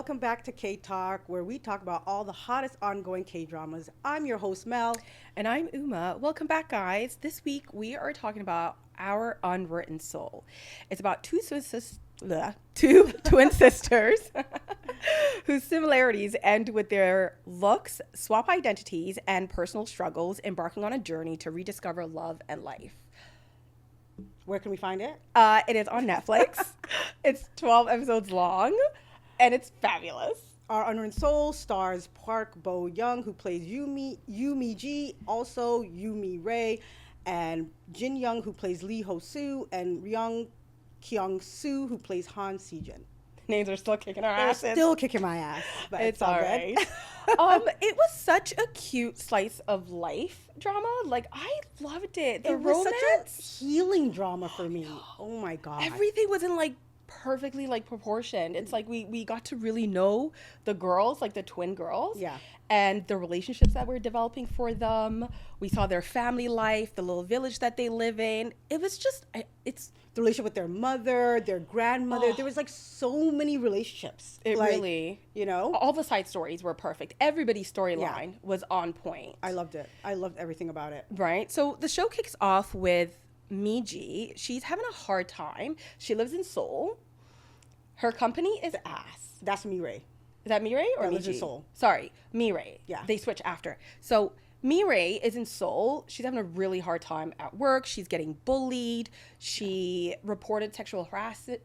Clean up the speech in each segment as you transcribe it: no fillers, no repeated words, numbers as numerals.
welcome back to K Talk, where we talk about all the hottest ongoing K dramas. I'm your host, Mel. And I'm Uma. Welcome back, guys. This week we are talking about our Unwritten Soul. It's about two twin sisters whose similarities end with their looks, swap identities, and personal struggles, embarking on a journey to rediscover love and life. Where can we find it? It is on Netflix. It's 12 episodes long, and it's fabulous. Our Unwritten Soul stars Park Bo Young, who plays Yumi Ji, also Yumi Ray, and Jin Young, who plays Lee Ho Soo, and Ryung Kyung Soo, who plays Han Sejin. Names are still kicking our They're asses. still kicking my ass, but It's all all good. right. It was such a cute slice of life drama. Like, I loved it. The It was romance, such a healing drama for me. Oh my god! everything was in like perfectly like proportioned. It's like we got to really know the girls, like the twin girls. Yeah. And the relationships that we're developing for them. We saw their family life, the little village that they live in. It was just, it's The relationship with their mother, their grandmother. Oh. There was like so many relationships. it Like, really, you know, all the side stories were perfect. Everybody's storyline was on point. I loved it. I loved everything about it. Right. So the show kicks off with Miji. She's having a hard time. She lives in Seoul. Her company is ass. That's Mireille. Is that Mireille or That lives in Miji? Seoul. Sorry, Mireille. Yeah. They switch after. So Mireille is in Seoul. She's having a really hard time at work. She's getting bullied. She reported sexual harassment,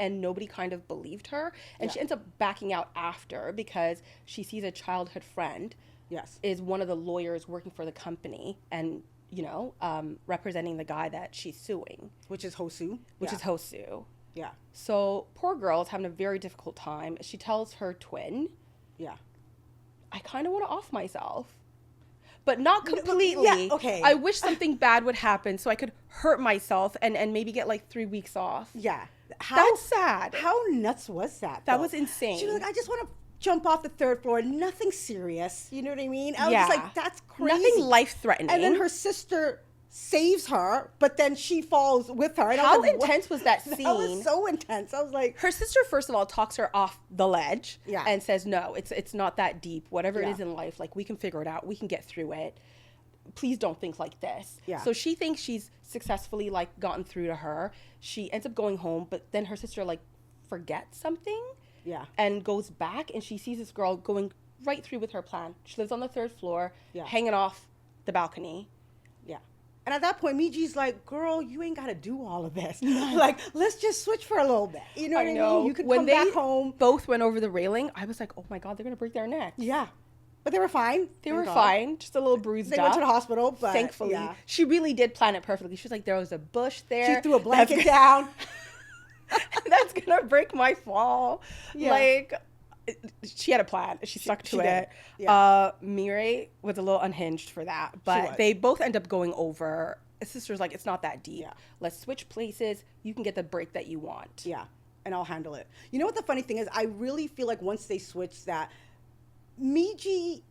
and nobody kind of believed her. And she ends up backing out after because she sees a childhood friend Yes. is one of the lawyers working for the company and, representing the guy that she's suing, Which is Hosu. which Yeah. is Hosu. Yeah. So poor girl's having a very difficult time. She tells her twin, Yeah. I kind of want to off myself. But not but- completely. yeah, okay. I wish something bad would happen so I could hurt myself and maybe get like 3 weeks off. Yeah. That's sad. How nuts was that? That though? was insane. She was like, I just want to jump off the third floor. Nothing serious. You know what I mean? I was Yeah. just like, that's crazy. Nothing life-threatening. And then her sister saves her, but then she falls with her. And I How was like, what? intense was that That scene? was so intense. I was like, Her sister, first of all, talks her off the ledge Yeah. and says, no, it's not that deep. Whatever it Yeah. is in life, like, we can figure it out. We can get through it. Please don't think like this. Yeah. So she thinks she's successfully, like, gotten through to her. She ends up going home, but then her sister, like, forgets something yeah. and goes back, and she sees this girl going right through with her plan. She lives on the third floor, Yeah. hanging off the balcony. Yeah. And at that point, Miji's like, girl, you ain't got to do all of this. Like, let's just switch for a little bit. You know what I mean? You could when come they back home. both went over the railing, I was like, oh my God, they're going to break their necks. Yeah. But they were fine. They thank were God. fine, just a little bruised They up. went to the hospital, but Thankfully, yeah. she really did plan it perfectly. She was like, there was a bush there. She threw a blanket down. That's gonna break my fall. Yeah. Like, she had a plan. She stuck to she did. it. Yeah. Mireille was a little unhinged for that, but was. they both end up going over. His sister's like, it's not that deep. Yeah. Let's switch places. You can get the break that you want. Yeah, and I'll handle it. You know what the funny thing is? I really feel like once they switched that, Miji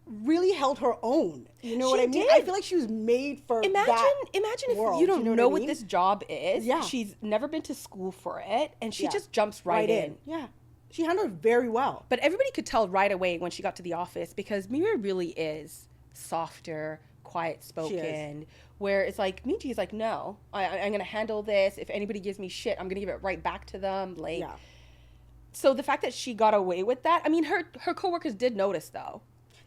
really held her own. You know what She I mean? did. I feel like she was made for Imagine if world, you don't you know know what I what mean? this job is. Yeah. She's never been to school for it, and she Yeah. just jumps right in. Yeah, she handled it very well. But everybody could tell right away when she got to the office because Mira really is softer, quiet spoken. Where it's like Michi is like, no, I'm gonna handle this. If anybody gives me shit, I'm gonna give it right back to them. Like, Yeah. so the fact that she got away with that, I mean, her coworkers did notice though.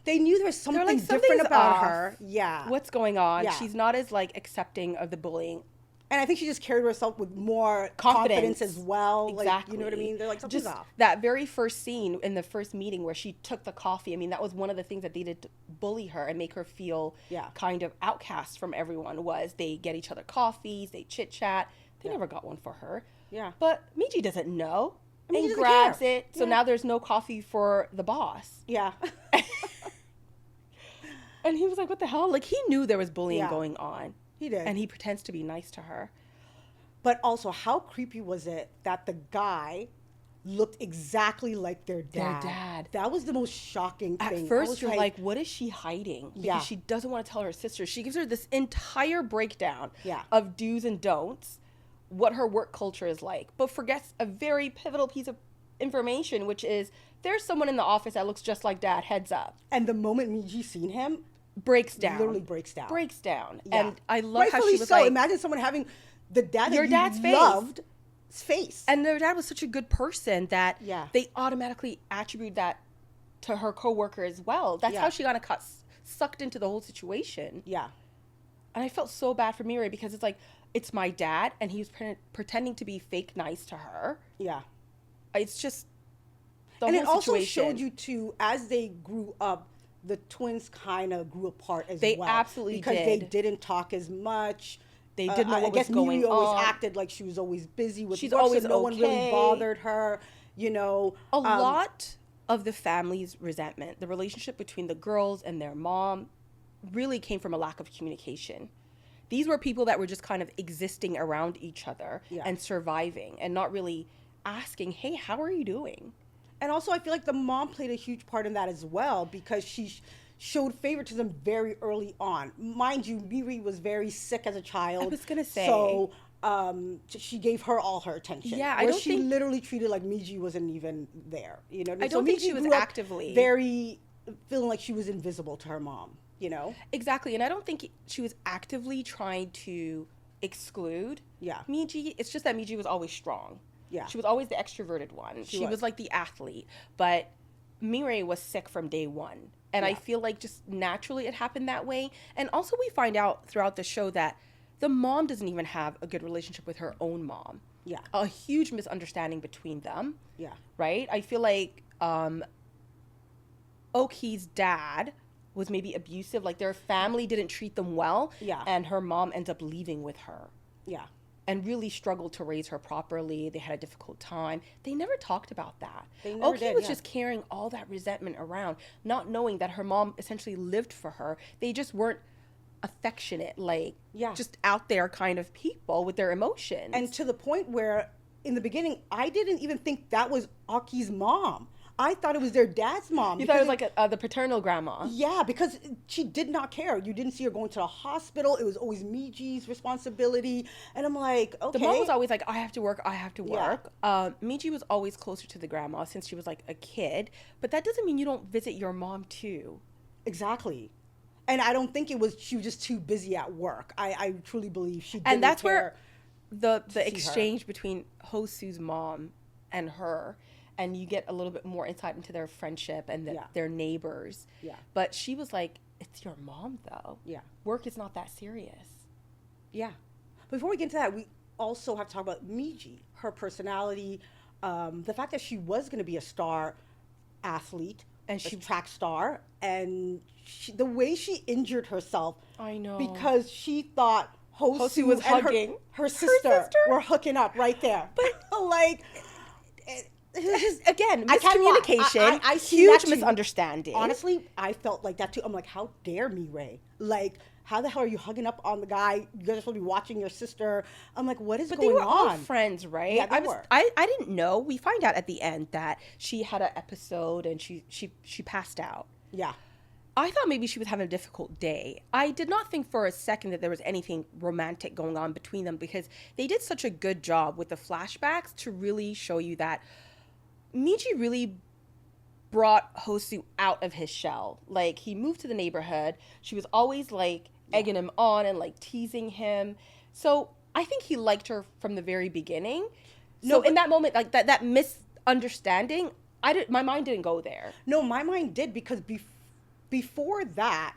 They knew there was something like, different "Something's about off. her. Yeah. What's going on? Yeah. She's not as like accepting of the bullying. And I think she just carried herself with more Confidence. confidence as well. Exactly. Like, you know what I mean? They're like, something's Just off. that very first scene in the first meeting where she took the coffee. I mean, that was one of the things that they did to bully her and make her feel Yeah. kind of outcast from everyone. Was they get each other coffees, they chit chat. They never got one for her. Yeah. But Miji doesn't know Miji and doesn't grabs care. it. So Yeah. now there's no coffee for the boss. Yeah. And he was like, "What the hell?" Like, he knew there was bullying Yeah. going on, He did. and he pretends to be nice to her. But also, how creepy was it that the guy looked exactly like their dad? Their dad. That was the most shocking At thing. I first, was you're like, what is she hiding? Because Yeah. she doesn't want to tell her sister. She gives her this entire breakdown Yeah. of do's and don'ts, what her work culture is like, but forgets a very pivotal piece of information, which is there's someone in the office that looks just like dad, heads up. And the moment Miji seen him, Breaks down. literally breaks down. Yeah. And I love how Rightfully she was so. like, Imagine someone having the dad your that dad's you face. loved face. And their dad was such a good person that Yeah. they automatically attribute that to her coworker as well. That's how she got sucked into the whole situation. Yeah. And I felt so bad for Mirai because it's like, it's my dad, and he was pretending to be fake nice to her. Yeah. It's just and whole it also situation. showed you too, as they grew up, the twins kind of grew apart as They well. absolutely because did. they didn't talk as much. They didn't know what I guess was going Miri always on. acted like she was always busy with She's work, always so no one really okay. bothered her. You know, A lot of the family's resentment, the relationship between the girls and their mom, really came from a lack of communication. These were people that were just kind of existing around each other and surviving and not really asking, hey, how are you doing? And also, I feel like the mom played a huge part in that as well, because she showed favoritism very early on. Mind you, Miri was very sick as a child. I was gonna say. So she gave her all her attention. Yeah, where she literally treated like Miji wasn't even there. You know, I don't think Miji she was grew up actively very feeling like she was invisible to her mom. You know, exactly, and I don't think she was actively trying to exclude Miji. It's just that Miji was always strong. Yeah. She was always the extroverted one. She was like the athlete. But Mirai was sick from day one. And I feel like just naturally it happened that way. And also we find out throughout the show that the mom doesn't even have a good relationship with her own mom. Yeah. A huge misunderstanding between them. Yeah. Right? I feel like Oki's dad was maybe abusive. Like their family didn't treat them well. Yeah. And her mom ends up leaving with her. Yeah. And really struggled to raise her properly. They had a difficult time. They never talked about that. They never Oki was just carrying all that resentment around, not knowing that her mom essentially lived for her. They just weren't affectionate, like just out there kind of people with their emotions. And to the point where in the beginning, I didn't even think that was Aki's mom. I thought it was their dad's mom. You thought it was like the paternal grandma. Yeah, because she did not care. You didn't see her going to the hospital. It was always Miji's responsibility. And I'm like, okay. The mom was always like, I have to work. Miji was always closer to the grandma since she was like a kid. But that doesn't mean you don't visit your mom too. Exactly. And I don't think she was just too busy at work. I truly believe she didn't And that's care where the exchange between Hosu's mom and her, and you get a little bit more insight into their friendship and their neighbors. Yeah. But she was like, it's your mom, though. Yeah. Work is not that serious. Yeah. Before we get into that, we also have to talk about Miji, her personality, the fact that she was going to be a star athlete, and she track star, and the way she injured herself. I know. Because she thought Hosu was and hugging her sister were hooking up right there. But like... Again, miscommunication, I huge misunderstanding. Honestly, I felt like that too. I'm like, how dare Mirai? Like, how the hell are you hugging up on the guy? You guys are supposed to be watching your sister. I'm like, what is going on? But they were all friends, right? Yeah, they were. I didn't know. We find out at the end that she had an episode and she passed out. Yeah. I thought maybe she was having a difficult day. I did not think for a second that there was anything romantic going on between them, because they did such a good job with the flashbacks to really show you that Miji really brought Hosu out of his shell. Like, he moved to the neighborhood. She was always like egging him on and like teasing him. So I think he liked her from the very beginning. So in that moment, like that misunderstanding, my mind didn't go there. No, my mind did, because before that,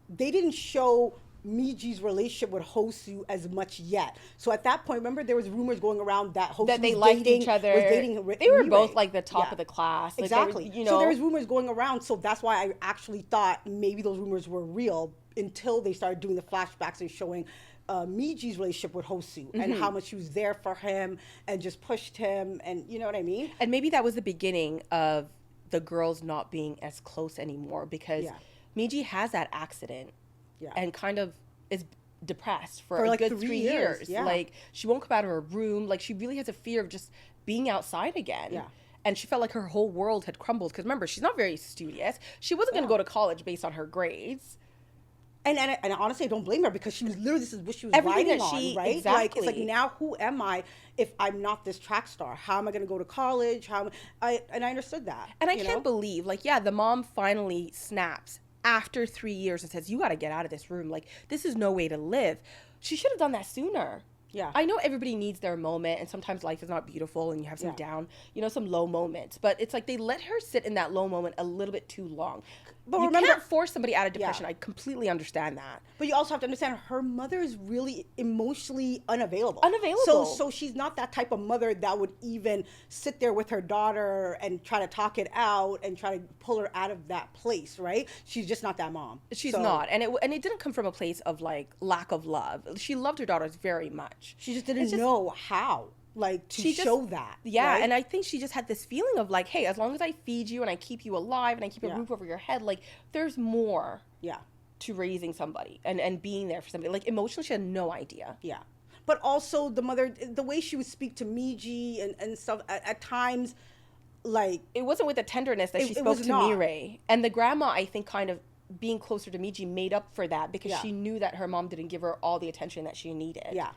they didn't show Miji's relationship with Hosu as much yet. So at that point, remember, there was rumors going around that Hosu that they was liked dating, each other. Was dating they were Mirai. both like the top of the class. Like, exactly. You know? So there was rumors going around. So that's why I actually thought maybe those rumors were real until they started doing the flashbacks and showing Miji's relationship with Hosu and how much she was there for him and just pushed him, and you know what I mean? And maybe that was the beginning of the girls not being as close anymore, because Miji has that accident and kind of is depressed for a like good 3 years. Yeah. Like, she won't come out of her room. Like, she really has a fear of just being outside again. Yeah. And she felt like her whole world had crumbled. Because remember, she's not very studious. She wasn't going to go to college based on her grades. And honestly, I don't blame her because she was literally, this is what she was Everything riding that on, she- right? Like, it's like, exactly. now who am I if I'm not this track star? How am I going to go to college? And I understood that. And I you can't know? believe, like, yeah, the mom finally snaps after 3 years and says, "You got to get out of this room. Like, this is no way to live." She should have done that sooner. Yeah. I know everybody needs their moment, and sometimes life is not beautiful, and you have some Yeah. down, some low moments. But it's like they let her sit in that low moment a little bit too long. But you remember- can't force somebody out of depression. Yeah. I completely understand that. But you also have to understand her mother is really emotionally unavailable. Unavailable. So she's not that type of mother that would even sit there with her daughter and try to talk it out and try to pull her out of that place, right? She's just not that mom. She's So not, and it didn't come from a place of like lack of love. She loved her daughters very much. She just didn't It's just- know how, like, to She just- show that. Yeah, right? and I think she just had this feeling of like, hey, as long as I feed you and I keep you alive and I keep a Yeah. roof over your head, like there's more Yeah. to raising somebody and being there for somebody. Like emotionally, she had no idea. Yeah. But also the mother, the way she would speak to Miji and stuff at times, like, It wasn't with the tenderness that she It spoke was to not. Mireille. And the grandma, I think, kind of being closer to Miji made up for that because Yeah. she knew that her mom didn't give her all the attention that she needed. yeah.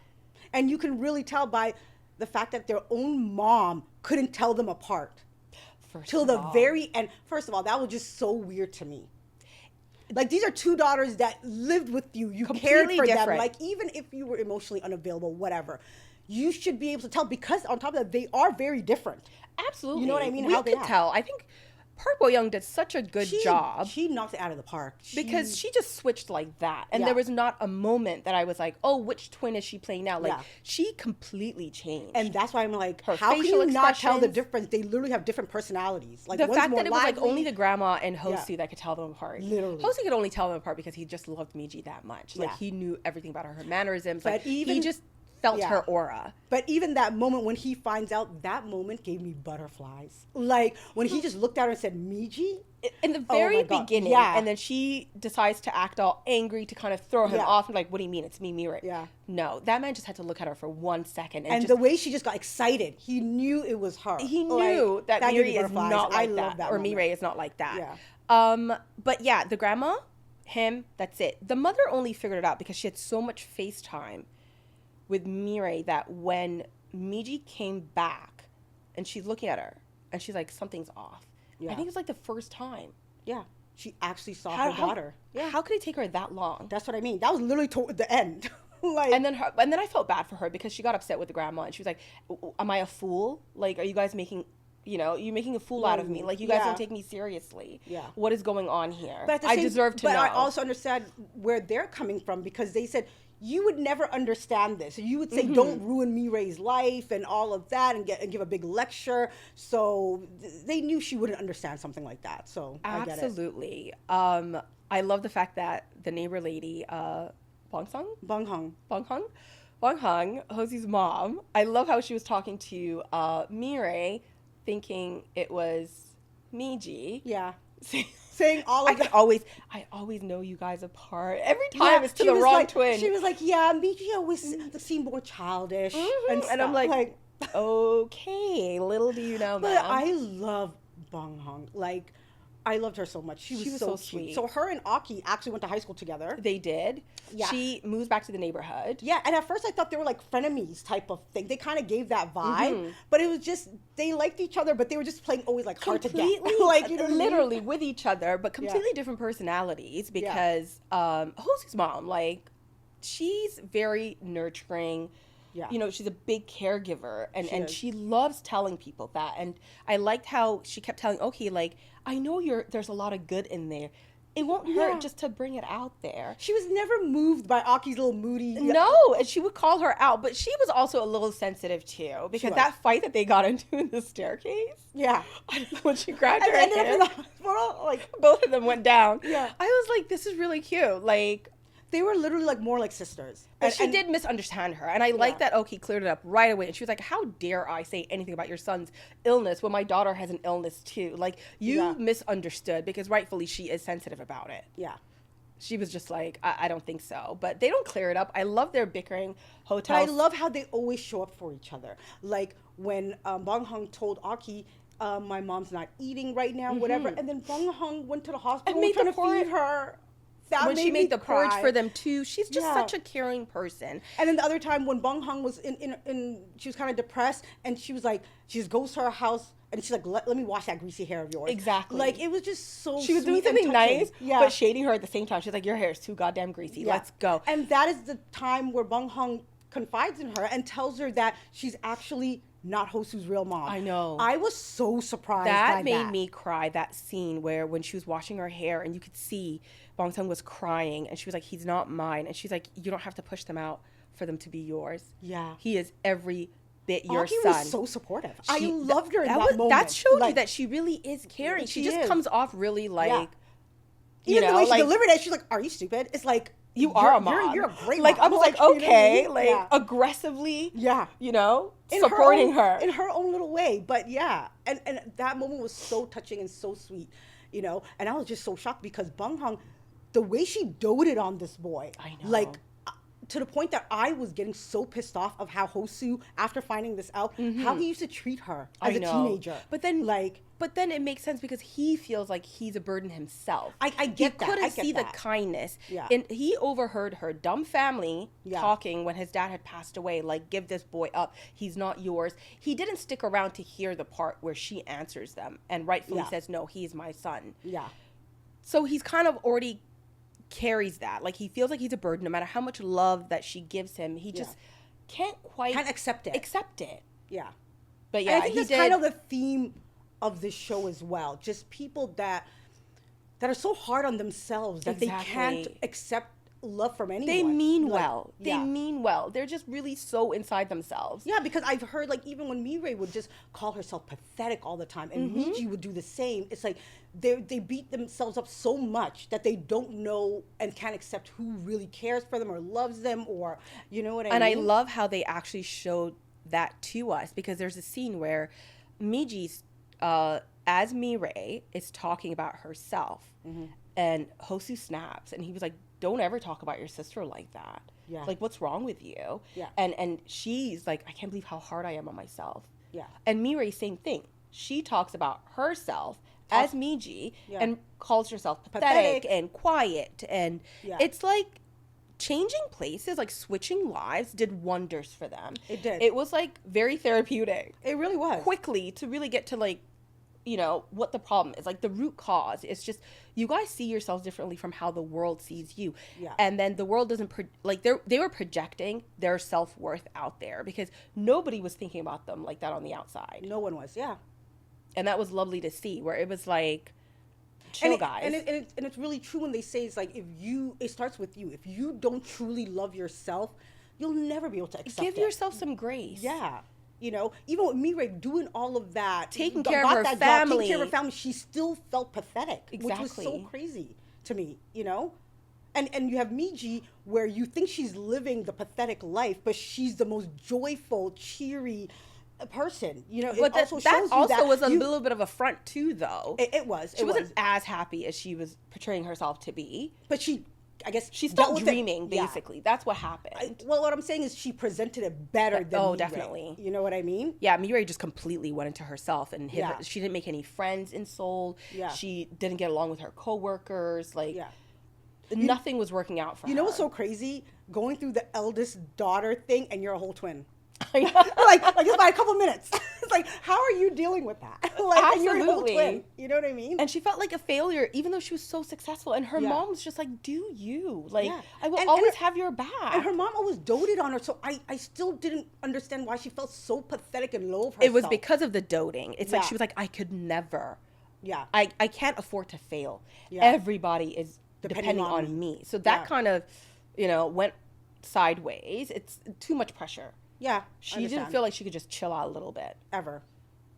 And you can really tell by the fact that their own mom couldn't tell them apart First till of the all. very end. First of all, that was just so weird to me. Like, these are two daughters that lived with you. You cared Completely for them. different. Like, even if you were emotionally unavailable, whatever, you should be able to tell, because on top of that, they are very different. Absolutely. You know what I mean? We How they could act. tell. I think Park Bo Young did such a good job. She knocked it out of the park. Because she just switched like that. And Yeah. there was not a moment that I was like, oh, which twin is she playing now? Like, Yeah. she completely changed. And that's why I'm like, Her how can facial you not tell the expressions. difference? They literally have different personalities. Like, the one's fact more that it was like lively. only the grandma and Hosu Yeah. that could tell them apart. Literally. Hosu could only tell them apart because he just loved Miji that much. Like Yeah. he knew everything about her mannerisms. But Like he even- just felt Yeah. her aura. But even that moment when he finds out, that moment gave me butterflies. Like, when he just looked at her and said, Miji? In the Oh my very God. beginning, Yeah. and then she decides to act all angry to kind of throw him Yeah. off. And like, what do you mean? It's me, Mireille. Yeah. No, that man just had to look at her for 1 second. And just, the way she just got excited, he knew it was her. he knew Like, that gave me Mireille is butterflies. not like I love that or moment. Mireille is not like that. Yeah. But yeah, the grandma, him, that's it. The mother only figured it out because she had so much FaceTime with Mireille that when Miji came back and she's looking at her and she's like, something's off. Yeah. I think it's like the first time. Yeah. She actually saw her daughter. Yeah. How could it take her that long? That's what I mean. That was literally toward the end. Like, And then I felt bad for her because she got upset with the grandma and she was like, am I a fool? Like, are you guys making, you're making a fool out of me. Like, you guys Yeah. don't take me seriously. Yeah. What is going on here? But at the I same- deserve to know. But I also understand where they're coming from, because they said, you would never understand this. You would say, Mm-hmm. don't ruin Mireille's life and all of that, and give a big lecture. So they knew she wouldn't understand something like that. So I get it. Absolutely. I love the fact that the neighbor lady, Bongsung? Bong Hung. Bonghang, Hosie's mom. I love how she was talking to Mireille, thinking it was Miji. Yeah. Saying all of that. I always know you guys apart. Every time it's to she the was wrong like, twin. She was like, yeah, Miji always seemed more childish. Mhm. And I'm stuff. like, okay, little do you know, But ma'am. I love Bong Hung. Like, I loved her so much. She was so sweet. So her and Aki actually went to high school together. They did. Yeah. She moves back to the neighborhood. Yeah, and at first I thought they were like frenemies type of thing. They kind of gave that vibe, Mm-hmm. but it was just, they liked each other, but they were just playing always like hard to get. Completely, Like, you know what I mean? literally with each other, but completely different personalities because Hosie's mom, like, she's very nurturing. Yeah. She's a big caregiver and She is. she loves telling people that. And I liked how she kept telling, okay, like, I know there's a lot of good in there. It won't hurt Yeah. just to bring it out there. She was never moved by Aki's little moody. No, and she would call her out, but she was also a little sensitive too because was. that fight that they got into in the staircase, Yeah. when she grabbed her And ended up hair, in the hospital. Like, both of them went down. Yeah. I was like, this is really cute. Like, they were literally like more like sisters. but she did misunderstand her, and I like Yeah. that Oki cleared it up right away. And she was like, "How dare I say anything about your son's illness when my daughter has an illness too? Like, you Yeah. misunderstood because rightfully she is sensitive about it." Yeah. She was just like, I don't think so. But they don't clear it up. I love their bickering But hotels. I love how they always show up for each other. Like when Bong Hung told Aki, my mom's not eating right now, whatever. And then Bong Hung went to the hospital made trying the to poor- feed her That when made she me made the porridge cry. for them too. She's just Yeah. such a caring person. And then the other time when Bong Hung was in she was kind of depressed, and she was like, she just goes to her house and she's like, let me wash that greasy hair of yours. Exactly. Like, it was just so She was doing sweet and something touching. nice, Yeah. but shading her at the same time. She's like, your hair is too goddamn greasy. Yeah. Let's go. And that is the time where Bong Hung confides in her and tells her that she's actually not Hosu's real mom. I know. I was so surprised That by made that. me cry, that scene where when she was washing her hair and you could see Bong Sung was crying and she was like, he's not mine. And she's like, you don't have to push them out for them to be yours. Yeah. He is every bit your Aki son. was so supportive. I loved her in that moment. That showed Like, you that she really is caring. She just is. comes off really like, Yeah. you Even know, the way she like, delivered it, she's like, are you stupid? It's like, you are a mom. You're a great like, mom. I was like, you know what I okay, mean? like Yeah. aggressively, Yeah. you know, In supporting her, her. own, in her own little way. But yeah, and that moment was so touching and so sweet, you know. And I was just so shocked because Bong Hung, the way she doted on this boy, I know. like to the point that I was getting so pissed off of how Hosu, after finding this out, how he used to treat her as a teenager. But then, like, but then it makes sense because he feels like he's a burden himself. I get that. He couldn't I get see that. the kindness. Yeah. And he overheard her dumb family Yeah. talking when his dad had passed away, like, give this boy up. He's not yours. He didn't stick around to hear the part where she answers them and rightfully Yeah. says, no, he's my son. Yeah. So he's kind of already carries that. Like, he feels like he's a burden no matter how much love that she gives him. He just can't quite Can't accept it. accept it. Yeah. But And yeah, I think he that's did. kind of the theme of this show as well. Just people that are so hard on themselves that they can't Exactly. accept love from anyone. They mean Like, well. They yeah. mean well. They're just really so inside themselves. Yeah, because I've heard, like, even when Mireille would just call herself pathetic all the time, and Mm-hmm. Miji would do the same. It's like they beat themselves up so much that they don't know and can't accept who really cares for them or loves them, or you know what I And mean. I love how they actually showed that to us because there's a scene where Miji's, as Mireille, is talking about herself. Mm-hmm. And Hosu snaps and he was like, don't ever talk about your sister like that. Yeah. Like, what's wrong with you? Yeah. And she's like, I can't believe how hard I am on myself. Yeah. And Mireille, same thing. She talks about herself as Miji Yeah. and calls herself Pathetic. pathetic and quiet. And Yeah. it's like changing places, like switching lives did wonders for them. It did. It was like very therapeutic It really was. quickly to really get to, like, you know, what the problem is, like the root cause. It's just you guys see yourselves differently from how the world sees you. Yeah. And then the world doesn't they were projecting their self-worth out there because nobody was thinking about them like that on the outside. No one was. Yeah. And that was lovely to see, where it was like, chill, guys. And it's really true when they say it's like, it starts with you. If you don't truly love yourself, you'll never be able to accept Give it. yourself some grace. Yeah. You know, even with Mireille doing all of that, Taking got care of her that job, family. taking care of her family, she still felt pathetic, which was so Exactly. crazy to me, you know? And you have Miji, where you think she's living the pathetic life, but she's the most joyful, cheery person. You know, But it that also shows you also that was a you- little bit of a front too, though. It was. She wasn't as happy as she was portraying herself to be. But she, I guess, She dealt stopped with it- dreaming, yeah. basically. That's what happened. Well, what I'm saying is she presented it better than Oh, Mireille. definitely. You know what I mean? Yeah, Mireille just completely went into herself and hid Yeah. her. She didn't make any friends in Seoul. Yeah. She didn't get along with her coworkers. Like, Yeah. nothing was working out for her. You know what's so crazy? Going through the eldest daughter thing, and you're a whole twin. I know. like just by a couple minutes. It's like, how are you dealing with that? Like, and you're a whole Absolutely. twin. You know what I mean? And she felt like a failure, even though she was so successful. And her Yeah. mom was just like, "Do you? Like, Yeah. I will And always her- have your back." And her mom always doted on her, so I still didn't understand why she felt so pathetic and low of herself. it was because of the doting. It's like Yeah. she was like, "I could never. Yeah. I can't afford to fail. Yeah. Everybody is Depending depending on on me." me." So that Yeah. kind of, went sideways. It's too much pressure. Yeah. She didn't feel like she could just chill out a little bit. ever.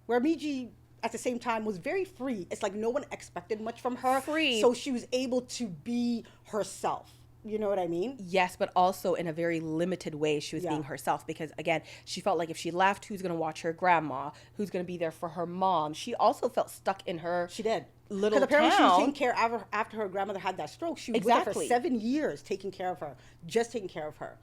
Where Miji, at the same time, was very free. It's like no one expected much from her. Free. So she was able to be herself. You know what I mean? Yes, but also in a very limited way, she was Yeah. being herself because, again, she felt like if she left, who's going to watch her grandma? Who's going to be there for her mom? She also felt stuck in her She did. little Because apparently she was town. taking care after her grandmother had that stroke. She was with Exactly. her for 7 years, taking care of her, just taking care of her,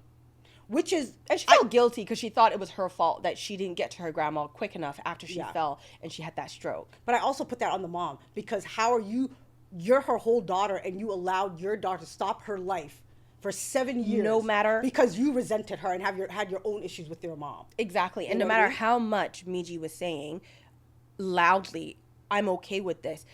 which is And she felt guilty because she thought it was her fault that she didn't get to her grandma quick enough after she Yeah. fell and she had that stroke. But I also put that on the mom, because how are you you're her whole daughter and you allowed your daughter to stop her life for 7 years, No matter, because you resented her and had your own issues with your mom. exactly. And know no what I matter mean? how much Miji was saying loudly, I'm okay with this.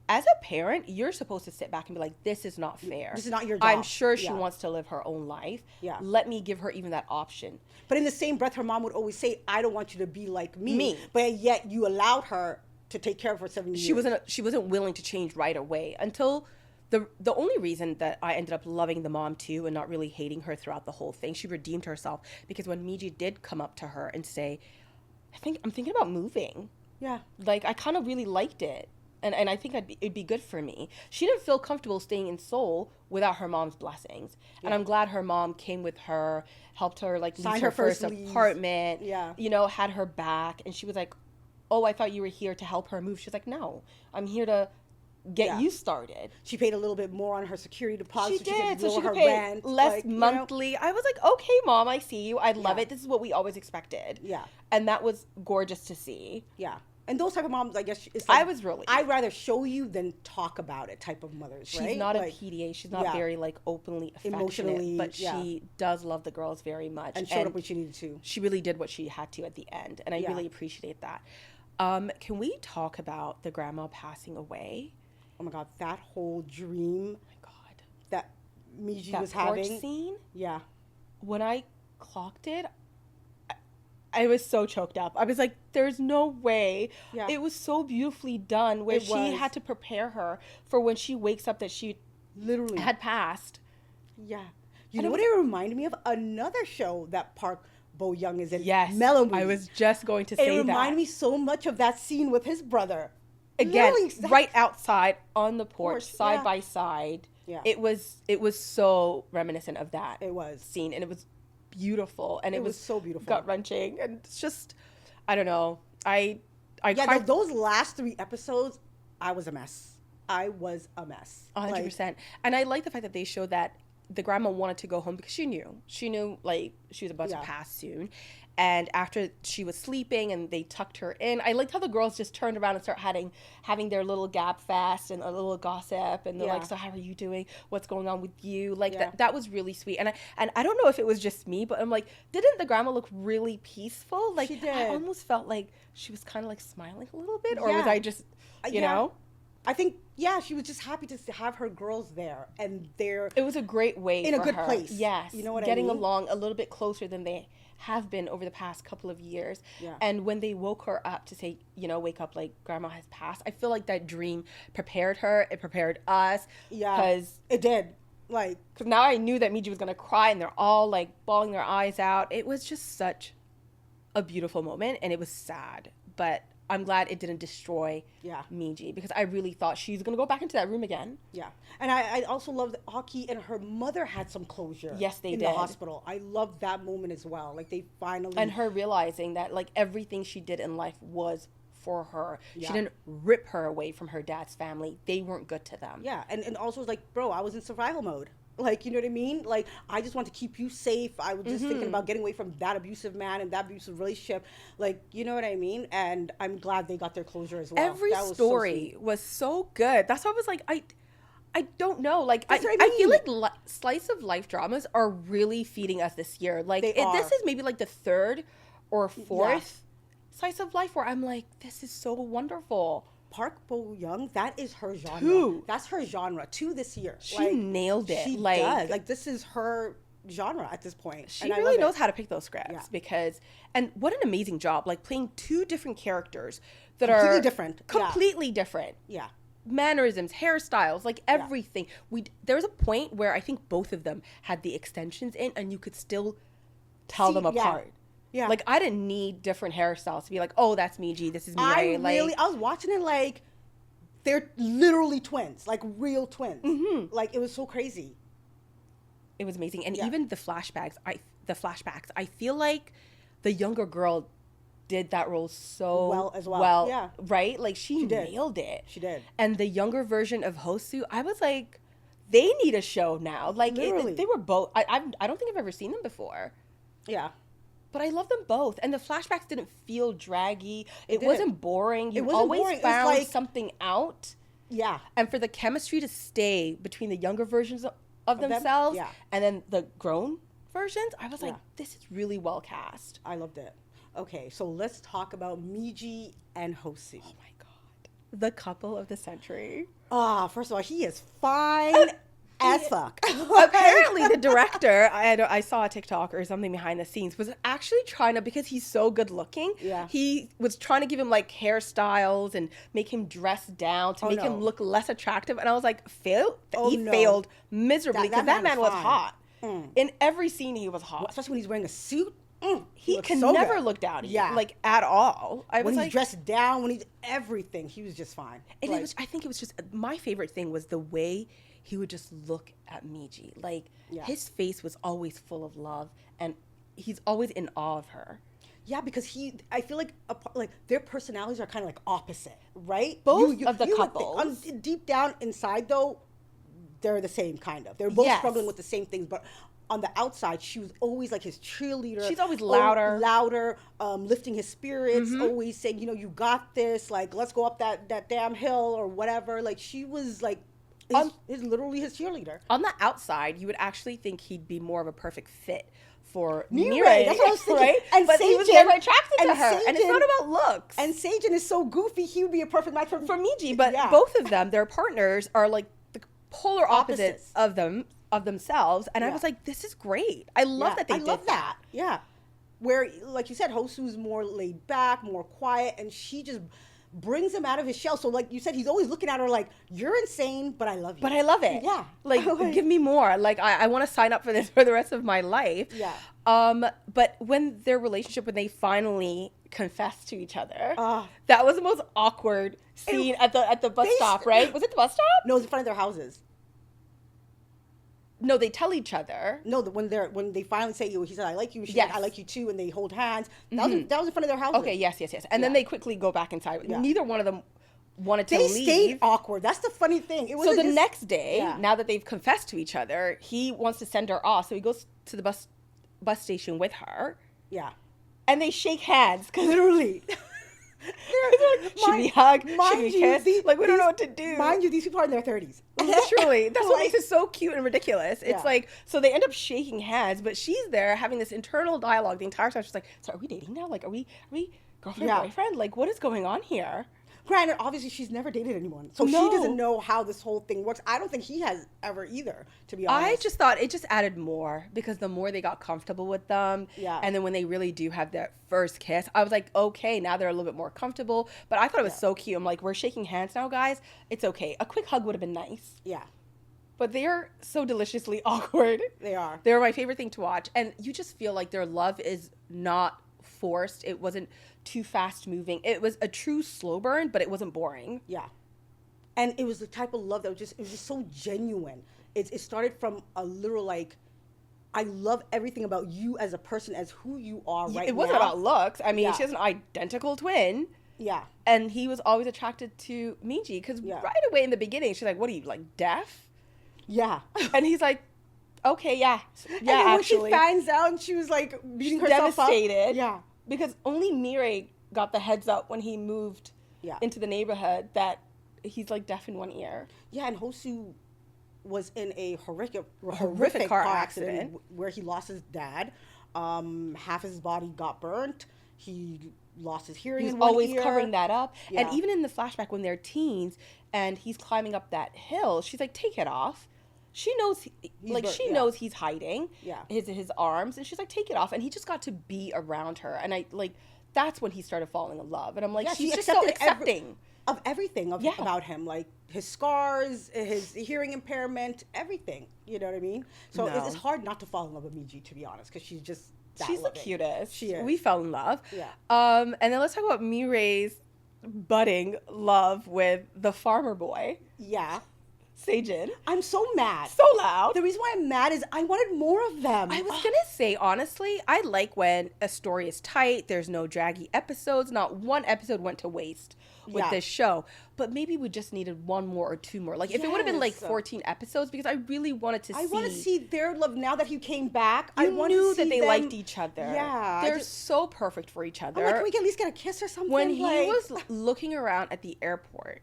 As a parent, you're supposed to sit back and be like, this is not fair. This is not your I'm job. sure she Yeah. wants to live her own life. Yeah. Let me give her even that option. But in the same breath, her mom would always say, I don't want you to be like me. Me. But yet you allowed her to take care of her 7 years. She wasn't willing to change right away until the only reason that I ended up loving the mom too and not really hating her throughout the whole thing, she redeemed herself, because when Miji did come up to her and say, I'm thinking about moving. Yeah. Like, I kind of really liked it. And I think it'd be good for me. She didn't feel comfortable staying in Seoul without her mom's blessings. Yeah. And I'm glad her mom came with her, helped her, like, lease her first apartment. Yeah. You know, had her back. And she was like, oh, I thought you were here to help her move. She's like, no, I'm here to get you started. She paid a little bit more on her security deposit. She did, so she her could pay rent, less like, monthly. You know? I was like, okay, Mom, I see you. I love it. This is what we always expected. Yeah. And that was gorgeous to see. Yeah. And those type of moms, I guess, it's like, I was really, I'd rather show you than talk about it type of mothers, she's right? She's not like, a PDA. She's not very, like, openly affectionate. Emotionally, but she does love the girls very much. And showed up when she needed to. She really did what she had to at the end. And I really appreciate that. Can we talk about the grandma passing away? Oh my God, that whole dream. Oh my God. That Miji that was porch having. Scene? Yeah. When I clocked it, I was so choked up. I was like, there's no way. Yeah. It was so beautifully done, where she had to prepare her for when she wakes up that she literally had passed. Yeah. You know what it reminded me of? Another show that Park Bo-young is in. Yes. Mellow Movie. I was just going to say that. It reminded me so much of that scene with his brother. Again, right outside on the porch, side by side. Yeah. It was so reminiscent of that. It was. Scene, and it was beautiful, and it was so beautiful, gut-wrenching, and it's just, I don't know. I cried. Those last 3 episodes, I was a mess. 100%. And I like the fact that they showed that the grandma wanted to go home because she knew like she was about to pass soon. And after she was sleeping and they tucked her in, I liked how the girls just turned around and started having their little gab fest and a little gossip, and they're like, so how are you doing? What's going on with you? Like that was really sweet. And I don't know if it was just me, but I'm like, didn't the grandma look really peaceful? Like, she did. I almost felt like she was kind of like smiling a little bit, or was I just, you know? I think, she was just happy to have her girls there, and it was a great way in for a good her. place. Yes, you know what getting I mean? along a little bit closer than they have been over the past couple of years. Yeah. And when they woke her up to say, wake up, like, grandma has passed, I feel like that dream prepared her. It prepared us. Yeah, because it did. Like, because now I knew that Miji was gonna cry, and they're all like bawling their eyes out. It was just such a beautiful moment, and it was sad, but I'm glad it didn't destroy Miji, because I really thought she's going to go back into that room again. Yeah. And I also love that Aki and her mother had some closure. Yes, they did. In the hospital. I loved that moment as well. Like, they finally... And her realizing that, like, everything she did in life was for her. Yeah. She didn't rip her away from her dad's family. They weren't good to them. Yeah. And also, it's like, bro, I was in survival mode. Like, you know what I mean? Like, I just want to keep you safe. I was just thinking about getting away from that abusive man and that abusive relationship. Like, you know what I mean? And I'm glad they got their closure as well. Every story was so good. That's why I was like, I don't know. Like, I feel like slice of life dramas are really feeding us this year. Like, this is maybe like the 3rd or 4th slice of life where I'm like, this is so wonderful. Park Bo-young, that is her genre. 2. That's her genre. 2 this year. She nailed it. She does. Like, this is her genre at this point. She really knows how to pick those scripts because, and what an amazing job, like playing 2 different characters that are completely different. Yeah. Mannerisms, hairstyles, like everything. There was a point where I think both of them had the extensions in, and you could still tell them apart. Yeah. Like, I didn't need different hairstyles to be like, oh, that's Miji, this is Mirai. I was watching it like, they're literally twins, like real twins. Mm-hmm. Like, it was so crazy. It was amazing. And even the flashbacks, I feel like the younger girl did that role so well. Yeah. Right? Like, she nailed it. She did. And the younger version of Hosu, I was like, they need a show now. Like, they were both, I don't think I've ever seen them before. Yeah. But I love them both. And the flashbacks didn't feel draggy. It wasn't boring. You always found something out. Yeah. And for the chemistry to stay between the younger versions of them? themselves Yeah. and then the grown versions, I was like, Yeah. this is really well cast. I loved it. Okay, so let's talk about Miji and Hosu. Oh my God. The couple of the century. First of all, he is fine as fuck. Apparently the director, I saw a TikTok or something behind the scenes, was actually trying to, because he's so good looking, Yeah. he was trying to give him like hairstyles and make him dress down to make him look less attractive. And I was like, he failed miserably because that man was hot. In every scene he was hot. Especially when he's wearing a suit. He can never look down at you, like at all. When he's dressed down, when he's everything, he was just fine. And I think it was just, my favorite thing was the way he would just look at Miji. Like, his face was always full of love, and he's always in awe of her. Yeah, because I feel like their personalities are kind of like opposite, right? Both of the couples. Deep down inside, though, they're the same kind of. They're both struggling with the same things, but on the outside, she was always like his cheerleader. She's always louder. Lifting his spirits, always saying, you got this, like, let's go up that damn hill or whatever. Like, she was like, is literally his cheerleader. On the outside, you would actually think he'd be more of a perfect fit for Mirai. That's what I was thinking. Right? And but he was never attracted to her. And it's not about looks. And Seijin is so goofy, he would be a perfect match for Miji. But both of them, their partners, are like the polar opposites of themselves. And I was like, this is great. I love that they did that. Yeah. Where, like you said, Hosu's more laid back, more quiet, and she just brings him out of his shell. So like you said, he's always looking at her like, you're insane, but I love you. But I love it. Yeah. Like, give me more. Like, I want to sign up for this for the rest of my life. Yeah. But when when they finally confessed to each other, that was the most awkward scene at the bus stop, right? Was it the bus stop? No, it was in front of their houses. No, they tell each other. No, when they finally say, he said, I like you. She's like, I like you too. And they hold hands. That was in front of their houses. Okay, yes. And then they quickly go back inside. Yeah. Neither one of them wanted to leave. They stayed awkward. That's the funny thing. So the next day, now that they've confessed to each other, he wants to send her off. So he goes to the bus station with her. Yeah. And they shake hands. Literally. Should we hug? Should we kiss? We don't know what to do. Mind you, these people are in their 30s. Literally. That's what makes it so cute and ridiculous. It's like, so they end up shaking hands, but she's there having this internal dialogue the entire time. She's like, so are we dating now? Like, are we girlfriend, boyfriend? Like, what is going on here? Granted, obviously, she's never dated anyone. So she doesn't know how this whole thing works. I don't think he has ever either, to be honest. I just thought it just added more because the more they got comfortable with them, and then when they really do have their first kiss, I was like, okay, now they're a little bit more comfortable. But I thought it was so cute. I'm like, we're shaking hands now, guys. It's okay. A quick hug would have been nice. Yeah. But they're so deliciously awkward. They are. They're my favorite thing to watch. And you just feel like their love is not forced. It wasn't too fast moving. It was a true slow burn, but it wasn't boring. Yeah. And it was the type of love that it was just so genuine. It started from a literal like, I love everything about you as a person, as who you are right now. It wasn't about looks. I mean, she has an identical twin. Yeah. And he was always attracted to Miji because right away in the beginning, she's like, what are you, like deaf? Yeah. And he's like, okay, yeah. And then actually. when she finds out and she was like beating herself devastated. Up. Yeah. Because only Mirai got the heads up when he moved into the neighborhood that he's like deaf in one ear. Yeah, and Hosu was in a horrific car accident where he lost his dad. Half his body got burnt. He lost his hearing in one ear. He's always covering that up. Yeah. And even in the flashback when they're teens and he's climbing up that hill, she's like, take it off. She knows, knows he's hiding his arms, and she's like, take it off. And he just got to be around her, and that's when he started falling in love. And I'm like, she's just so accepting of everything about him, like his scars, his hearing impairment, everything. You know what I mean? So it's hard not to fall in love with Miji, to be honest, because she's just she's the cutest. She is. We fell in love. Yeah. And then let's talk about Mirai's budding love with the farmer boy. Yeah. Seijin. I'm so mad. So loud. The reason why I'm mad is I wanted more of them. I was going to say, honestly, I like when a story is tight, there's no draggy episodes, not one episode went to waste with this show. But maybe we just needed one more or two more. Like, if it would have been like 14 episodes, because I really wanted to see. I want to see their love now that he came back. I knew that they liked each other. Yeah. They're so perfect for each other. I'm like, can we at least get a kiss or something? When he was looking around at the airport,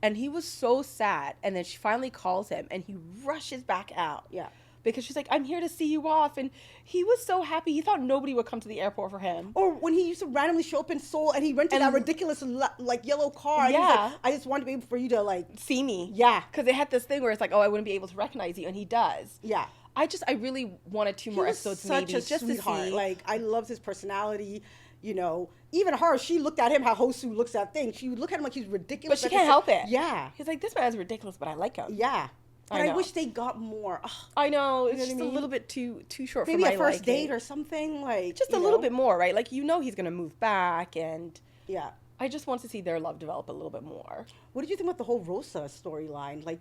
And he was so sad. And then she finally calls him and he rushes back out. Yeah. Because she's like, I'm here to see you off. And he was so happy. He thought nobody would come to the airport for him. Or when he used to randomly show up in Seoul and he rented that ridiculous like yellow car. And he was like, I just wanted to be able for you to like see me. Yeah. Because they had this thing where it's like, oh, I wouldn't be able to recognize you. And he does. Yeah. I really wanted 2 more episodes maybe. Such a just sweetheart. to see. Like, I loved his personality. You know, even her, she looked at him how Hosu looks at things. She would look at him like he's ridiculous. But she can't help it. Yeah. He's like, this man's ridiculous, but I like him. Yeah. And I I wish they got more. Ugh, I know. It's you know just what I a mean? little bit too short maybe for my a first liking. date or something. Like Just a little bit more, right? Like, he's going to move back. And yeah. I just want to see their love develop a little bit more. What did you think about the whole Rosa storyline? Like,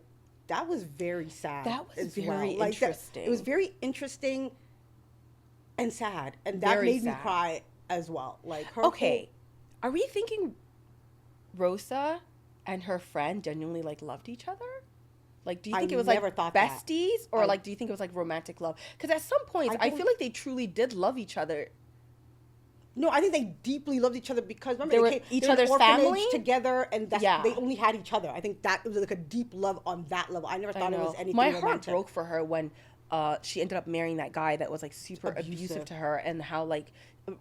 that was very sad. That was as very well. Like, interesting. It was very interesting and sad. And that Very made me sad. cry as well. Like, her Okay. Are we thinking Rosa and her friend genuinely, like, loved each other? Like, do you think I it was, never like, thought that. besties? Or, like, do you think it was, like, romantic love? Because at some points, I feel like they truly did love each other. No, I think they deeply loved each other because remember They were came, each they were in other's an orphanage family? together, and that's, Yeah. they only had each other. I think that was like a deep love on that level. I never thought it was anything My romantic. heart broke for her when she ended up marrying that guy that was, like, super abusive to her, and how, like,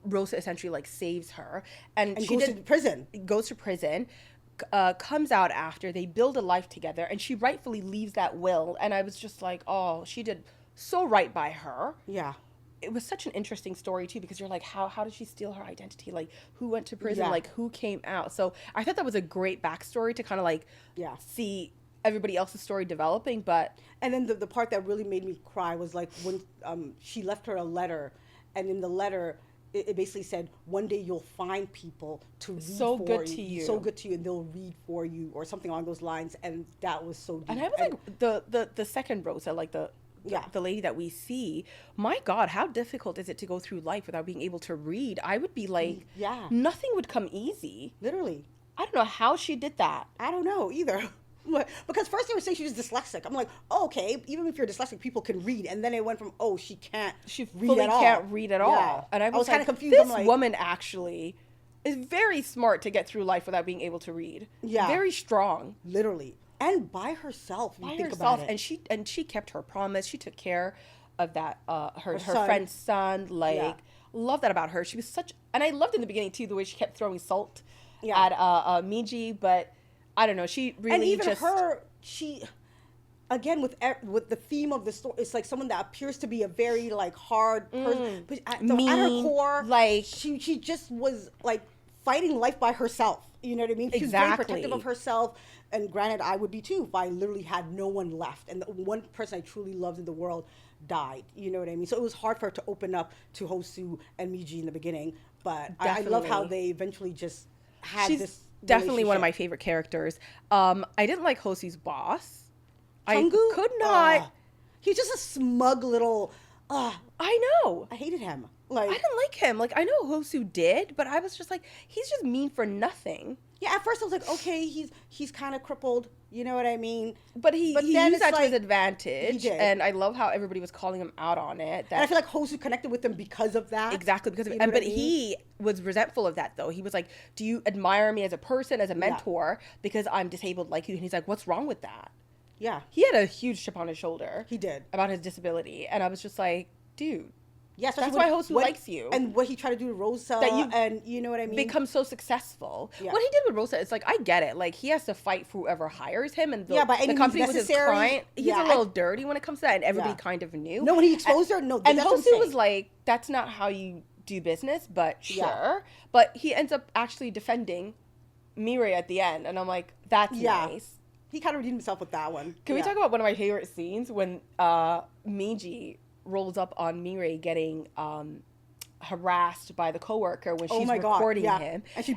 Rosa essentially, like, saves her. And she goes to prison. Goes to prison. Comes out after they build a life together, and she rightfully leaves that will. And I was just like, oh, she did so right by her. Yeah. It was such an interesting story too, because you're like, how did she steal her identity? Like, who went to prison? Yeah. Like, who came out? So I thought that was a great backstory to kind of like see everybody else's story developing. But And then the part that really made me cry was like when she left her a letter, and in the letter it basically said, one day you'll find people to read So for good you. to you. So good to you, and they'll read for you, or something along those lines. And that was so deep. and I was like, the second Rosa, like the lady that we see, my God, how difficult is it to go through life without being able to read? I would be like, nothing would come easy. Literally. I don't know how she did that. I don't know either. Because first they were saying she was dyslexic. I'm like, oh, okay, even if you're dyslexic, people can read. And then it went from, oh, she can't read fully at all. can't read at all. Yeah. And I was kind like, of confused. This I'm like, woman actually is very smart to get through life without being able to read. Yeah. Very strong. Literally. And by herself, you By think herself. about it. And she kept her promise. She took care of that her son. friend's son. Like, love that about her. She was such, and I loved in the beginning too the way she kept throwing salt at Miji, but I don't know, she really, and even just her, she, again, with the theme of the story, it's like someone that appears to be a very like hard person, but at her mean, core, like, she just was like fighting life by herself. You know what I mean? She was very protective of herself. And granted, I would be too if I literally had no one left, and the one person I truly loved in the world died. You know what I mean? So it was hard for her to open up to Hosu and Miji in the beginning, but I love how they eventually just had this. Definitely one of my favorite characters. I didn't like Hosu's boss. Chungu? I could not. He's just a smug little. I know. I hated him. Like, I didn't like him. Like, I know Hosu did, but I was just like, he's just mean for nothing. Yeah, at first I was like, okay, he's kind of crippled. You know what I mean? But he then used it's that to like, his advantage. he did. And I love how everybody was calling him out on it. And I feel like Hosu connected with him because of that. Exactly, because of it. You know But what I mean? he was resentful of that, though. He was like, do you admire me as a person, as a mentor, because I'm disabled like you? And he's like, what's wrong with that? Yeah. He had a huge chip on his shoulder. He did. About his disability. And I was just like, dude. Yeah, that's why Hosu likes you. And what he tried to do to Rosa, and you know what I mean? Become so successful. Yeah. What he did with Rosa, it's like, I get it. Like, he has to fight for whoever hires him. And the, by any the company means was his necessary. client. He's a little dirty when it comes to that. And everybody kind of knew. No, when he exposed her, no. And that's what I'm Hosu saying. was like, that's not how you do business, but sure. But he ends up actually defending Mirai at the end. And I'm like, that's nice. He kind of redeemed himself with that one. Can we talk about one of my favorite scenes when Miji rolls up on Mirai getting harassed by the coworker when she's recording him, and she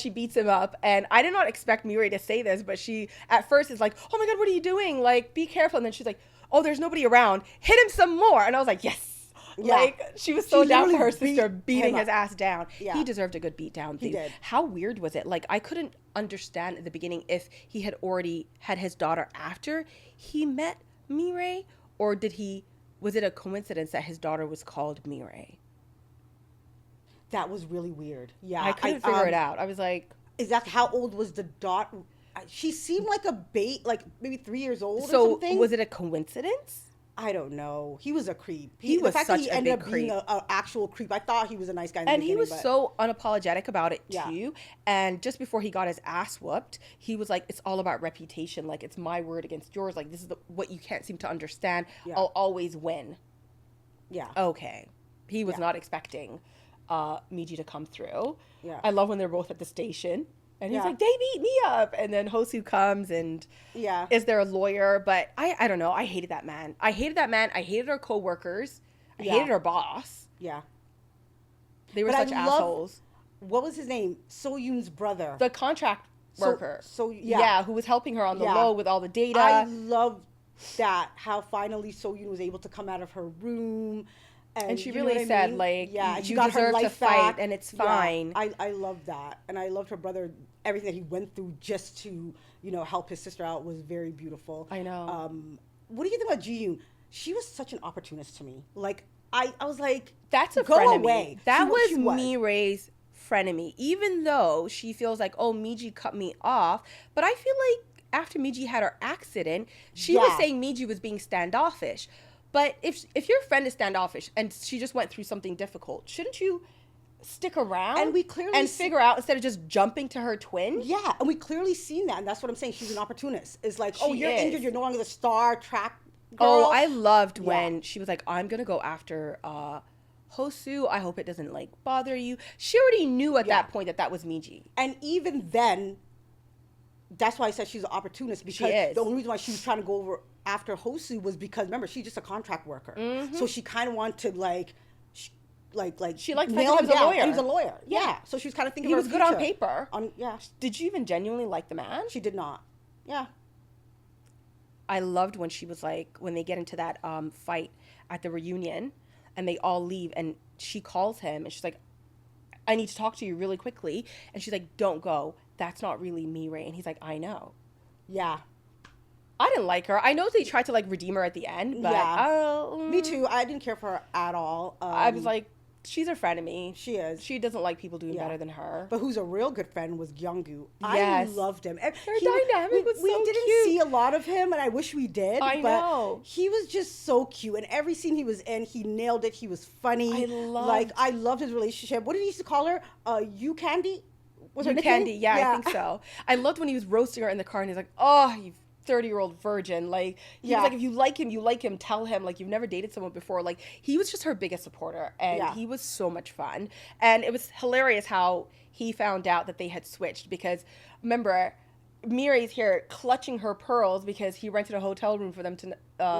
beats him up. And I did not expect Mirai to say this, but she at first is like, "Oh my God, what are you doing? Like, be careful!" And then she's like, "Oh, there's nobody around. Hit him some more." And I was like, "Yes." Yeah. Like, she was so down for her sister beating his ass down. Yeah. He deserved a good beat down. He did. How weird was it? Like, I couldn't understand at the beginning if he had already had his daughter after he met Mirai, or was it a coincidence that his daughter was called Mirai? That was really weird. Yeah. I couldn't figure it out. I was like, exactly how old was the daughter? She seemed like a like maybe 3 years old or So something. was it a coincidence? I don't know. He was a creep. He The was fact such that he a ended big up being creep. a actual creep. I thought he was a nice guy in the And he beginning, was but so unapologetic about it Yeah. too. And just before he got his ass whooped, he was like, "It's all about reputation. Like it's my word against yours. Like this is what you can't seem to understand. Yeah. I'll always win." yeah. Okay, he was Yeah. not expecting Miji to come through. Yeah. I love when they're both at the station, and he's Yeah. like, "They beat me up," and then Hosu comes and Yeah. is their lawyer. But I don't know. I hated that man. I hated that man. I hated our coworkers. I Yeah. hated our boss. Yeah. They were But I such love- assholes. What was his name? So Yoon's brother. The contract worker. So yeah. who was helping her on the Yeah. low with all the data. I love that how finally So Yoon was able to come out of her room. And she you know really what I said, mean? like, yeah, and she you got her deserve to life fight, back. and it's Yeah, fine. I love that. And I loved her brother, everything that he went through just to, help his sister out was very beautiful. I know. What do you think about Ji Yoon? She was such an opportunist to me. Like, I was like, That's a go frenemy. away. That She was Mirei's frenemy. Even though she feels like, oh, Miji cut me off. But I feel like after Miji had her accident, she was Yeah. saying Miji was being standoffish. But if your friend is standoffish and she just went through something difficult, shouldn't you stick around And we clearly and see- figure out instead of just jumping to her twin? Yeah, and we clearly seen that, and that's what I'm saying. She's an opportunist. It's like, oh, She you're is. injured. You're no longer the star track girl. Oh, I loved Yeah. when she was like, I'm gonna go after Hosu. I hope it doesn't like bother you. She already knew at Yeah. that point that that was Miji. And even then, that's why I said she's an opportunist, because is. the only reason why she was trying to go over after Hosu was because, remember, she's just a contract worker. So she kind of wanted to like She liked the fact nail that him he was a down. lawyer. And he was a lawyer. Yeah. Yeah. So she was kind of thinking He of was her good on future. paper. Yeah. Did you even genuinely like the man? She did not. Yeah. I loved when she was like, when they get into that fight at the reunion and they all leave and she calls him and she's like, I need to talk to you really quickly. And she's like, don't go. That's not really me, Ray. And he's like, I know. Yeah. I didn't like her. I know they tried to like redeem her at the end, but Yeah. Me too. I didn't care for her at all. I was like, she's a friend of me. She is. She doesn't like people doing Yeah. better than her. But who's a real good friend was Gyeonggu. Yes. I loved him. And Their dynamic was we so didn't cute. see a lot of him, and I wish we did. I but know. He was just so cute. And every scene he was in, he nailed it. He was funny. I loved his relationship. What did he used to call her? You Candy? Was her You nickname? Candy, yeah, I think so. I loved when he was roasting her in the car and he's like, oh, you 30-year-old virgin. Like, he Yeah. was like, if you like him, you like him. Tell him, like, you've never dated someone before. Like, he was just her biggest supporter. And Yeah. he was so much fun. And it was hilarious how he found out that they had switched because, remember, Mirei's here clutching her pearls because he rented a hotel room for them to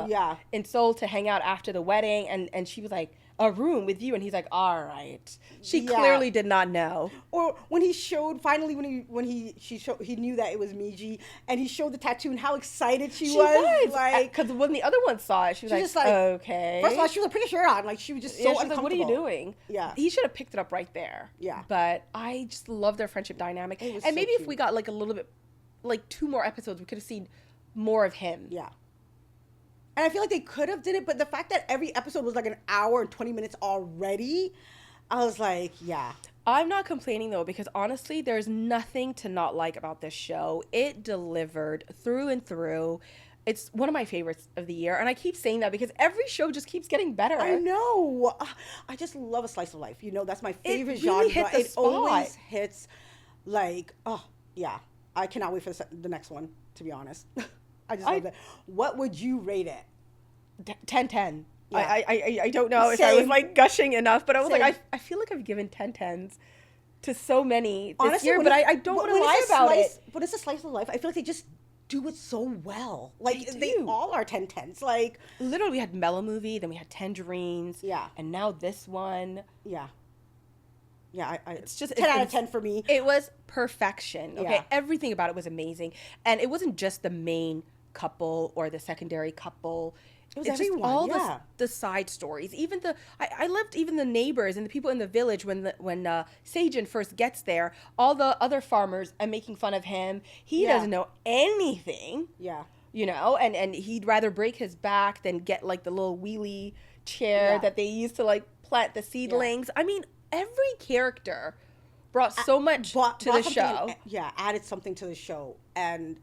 Yeah. in Seoul to hang out after the wedding. And she was like, a room with you. And he's like, all right. She Yeah. clearly did not know. Or when he showed finally he knew that it was Miji, and he showed the tattoo and how excited she was. Like, because when the other one saw it, she was She like, just like- okay. first of all, she was a pretty shirt on. Like, she was just Yeah, so she was like, uncomfortable. what are you doing? Yeah. He should have picked it up right there. Yeah. But I just love their friendship dynamic. It was And so maybe if cute. we got like a little bit, like 2 more episodes, we could have seen more of him. Yeah. And I feel like they could have did it, but the fact that every episode was like an hour and 20 minutes already, I was like, yeah. I'm not complaining though, because honestly, there's nothing to not like about this show. It delivered through and through. It's one of my favorites of the year. And I keep saying that because every show just keeps getting better. I know. I just love a slice of life. That's my favorite really genre. hit the It spot. always hits like, oh, yeah. I cannot wait for the next one, to be honest. I just love it. What would you rate it? 10-10. Yeah. I don't know if I was Same. like gushing enough, but I was Same. like, I feel like I've given 10-10s to so many this Honestly, year, when but it- I don't want to when lie it's a about slice, it. When it's a slice of life, I feel like they just do it so well. Like, They they do. all are 10-10s. Like, Literally, we had Mellow Movie, then we had Tangerines, Yeah. and now this one. yeah. Yeah, It's just 10 out of it's- 10 for me. It was perfection. Okay, Yeah. everything about it was amazing, and it wasn't just the main couple or the secondary couple. It was everyone, just all yeah. the side stories. Even I loved even the neighbors and the people in the village when Seijin first gets there. All the other farmers are making fun of him. He Yeah. doesn't know anything. Yeah. And he'd rather break his back than get like the little wheelie chair Yeah. that they used to like plant the seedlings. I mean, every character brought so much to the something show. Added something to the show. And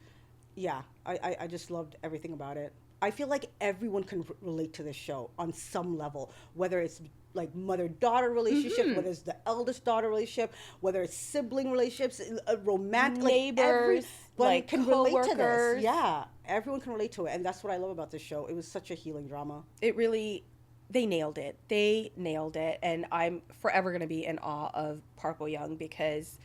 yeah, I just loved everything about it. I feel like everyone can relate to this show on some level, whether it's like mother-daughter relationships, whether it's the eldest daughter relationship, whether it's sibling relationships, romantic, neighbors, like can relate to coworkers. this. Yeah, everyone can relate to it, and that's what I love about this show. It was such a healing drama. It really, they nailed it. They nailed it, and I'm forever going to be in awe of Park Bo Young because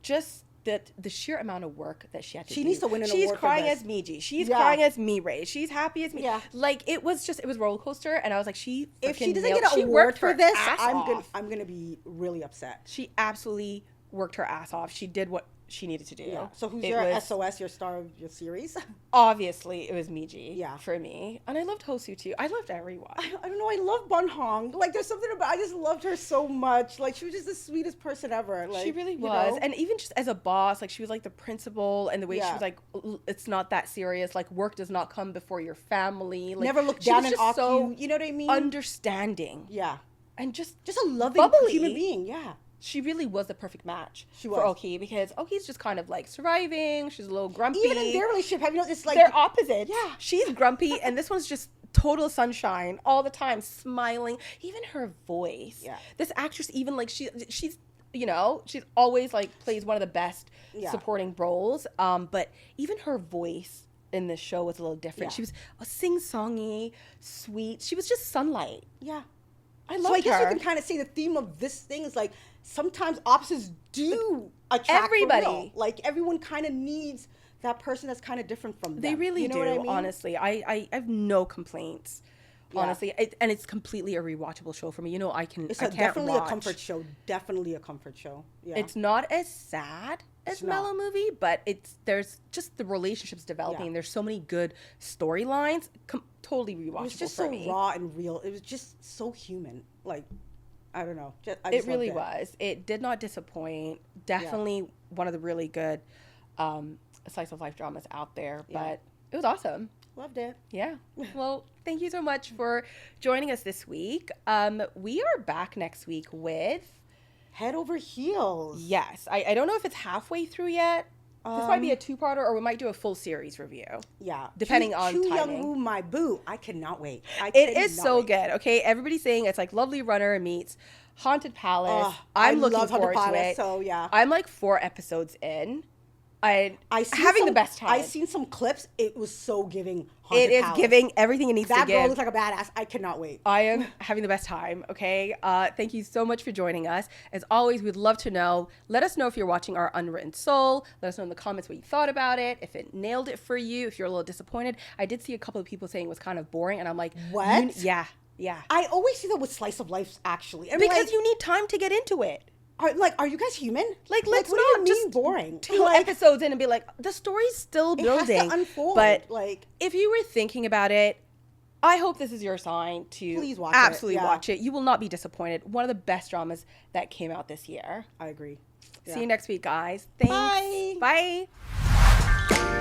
just the sheer amount of work that she had to do. She needs to win an She's award for crying this. as Miji. She's crying as Mirai. She's happy as me. Yeah. Like it was roller coaster, and I was like, if she doesn't nailed, get an award for this, I'm gonna be really upset. She absolutely worked her ass off. She did what she needed to do. Yeah. So who's your SOS, your star of your series? Obviously, it was Miji. Yeah. For me, and I loved Hosu too. I loved everyone. I don't know. I love Bun Hong. Like, there's something about. I just loved her so much. Like, she was just the sweetest person ever. Like, she really was. And even just as a boss, like she was like the principal, and the way she was like, it's not that serious. Like, work does not come before your family. Like, never look down and off you. You know what I mean? Understanding. Yeah. And just a loving bubbly human being. Yeah. She really was the perfect match for Oki because Oki's just kind of like surviving. She's a little grumpy. Even in their relationship, have you noticed? Like, they're opposite. Yeah. She's grumpy, and this one's just total sunshine all the time, smiling. Even her voice. Yeah. This actress, even like she's you know, she's always like plays one of the best supporting roles. But even her voice in this show was a little different. Yeah. She was a sing-songy, sweet. She was just sunlight. Yeah. I loved her. So I guess her. you can kind of say the theme of this thing is like sometimes opposites do attract everybody. For real. Like everyone kind of needs that person that's kind of different from them. They really do. What I mean? Honestly, I have no complaints. Yeah. Honestly, and it's completely a rewatchable show for me. You know, definitely a comfort show. Definitely a comfort show. Yeah. It's not as sad as Mellow Movie, but there's just the relationships developing. And there's so many good storylines. Totally rewatchable. It was just for so me. Raw and real. It was just so human. Like, I don't know. It really was. It did not disappoint. Definitely one of the really good slice of life dramas out there. But it was awesome. Loved it. Yeah. Well, thank you so much for joining us this week. We are back next week with Head Over Heels. Yes. I don't know if it's halfway through yet. This might be a two-parter, or we might do a full series review. Yeah. Depending on timing. Young Woo, my boo. I cannot wait. It is so good. Okay. Everybody's saying it's like Lovely Runner meets Haunted Palace. I'm looking forward to it. So yeah. I'm like 4 episodes in. I'm having the best time. I've seen some clips. It was so giving Haunted It is Palace. giving everything it needs to give. That girl looks like a badass. I cannot wait. I am having the best time, okay? Thank you so much for joining us. As always, we'd love to know. Let us know if you're watching our Unwritten Soul. Let us know in the comments what you thought about it, if it nailed it for you, if you're a little disappointed. I did see a couple of people saying it was kind of boring, and I'm like, what? Yeah. I always see that with slice of life, actually. Because you need time to get into it. Are you guys human? Like, let's what not do you mean just boring. 2 episodes in and be like, the story's still building. It has to unfold. But like, if you were thinking about it, I hope this is your sign to please absolutely watch it. You will not be disappointed. One of the best dramas that came out this year. I agree. See you next week, guys. Thanks. Bye. Bye.